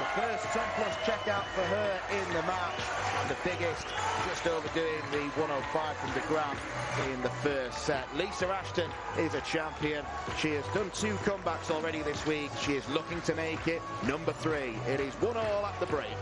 The first 10+ checkout for her in the match. And the biggest, just overdoing the 105 from de Graaf in the first set. Lisa Ashton is a champion. She has done 2 comebacks already this week. She is looking to make it number 3. It is 1-1 at the break.